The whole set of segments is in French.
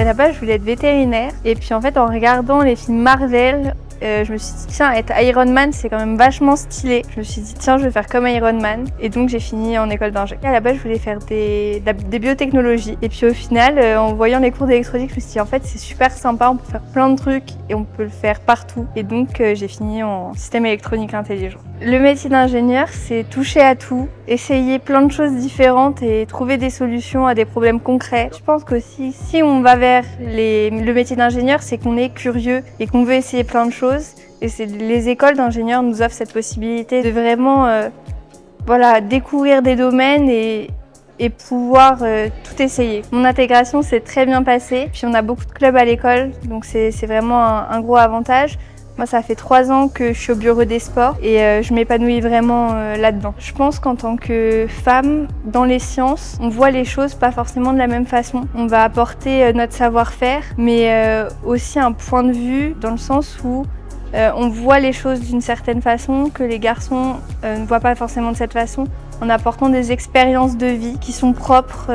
la base, je voulais être vétérinaire. Et puis en fait, en regardant les films Marvel, je me suis dit, tiens, être Iron Man, c'est quand même vachement stylé. Je me suis dit, tiens, je vais faire comme Iron Man. Et donc, j'ai fini en école d'ingé. À la base, je voulais faire des biotechnologies. Et puis au final, en voyant les cours d'électronique, je me suis dit, en fait, c'est super sympa, on peut faire plein de trucs et on peut le faire partout. Et donc, j'ai fini en système électronique intelligent. Le métier d'ingénieur, c'est toucher à tout, essayer plein de choses différentes et trouver des solutions à des problèmes concrets. Je pense qu'aussi, si on va vers le métier d'ingénieur, c'est qu'on est curieux et qu'on veut essayer plein de choses. Et les écoles d'ingénieurs nous offrent cette possibilité de vraiment découvrir des domaines et pouvoir tout essayer. Mon intégration s'est très bien passée, puis on a beaucoup de clubs à l'école, donc c'est vraiment un gros avantage. Moi, ça fait 3 ans que je suis au bureau des sports et je m'épanouis vraiment là-dedans. Je pense qu'en tant que femme, dans les sciences, on voit les choses pas forcément de la même façon. On va apporter notre savoir-faire, mais aussi un point de vue dans le sens où on voit les choses d'une certaine façon que les garçons ne voient pas forcément de cette façon, en apportant des expériences de vie qui sont propres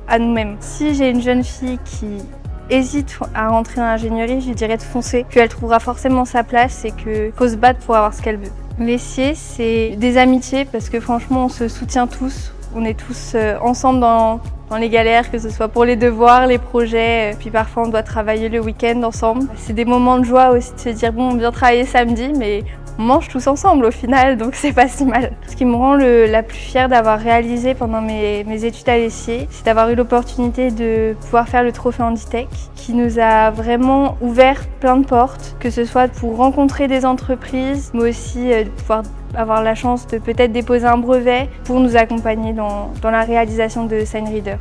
à nous-mêmes. Si j'ai une jeune fille qui hésite à rentrer dans l'ingénierie, je lui dirais de foncer, puis elle trouvera forcément sa place et qu'il faut se battre pour avoir ce qu'elle veut. Les SIE, c'est des amitiés parce que franchement, on se soutient tous. On est tous ensemble dans les galères, que ce soit pour les devoirs, les projets, puis parfois on doit travailler le week-end ensemble. C'est des moments de joie aussi de se dire bon, on vient travailler samedi, mais on mange tous ensemble au final, donc c'est pas si mal. Ce qui me rend la plus fière d'avoir réalisé pendant mes études à l'ESSIE, c'est d'avoir eu l'opportunité de pouvoir faire le trophée Handitech, qui nous a vraiment ouvert plein de portes, que ce soit pour rencontrer des entreprises, mais aussi de pouvoir avoir la chance de peut-être déposer un brevet pour nous accompagner dans la réalisation de SignReader.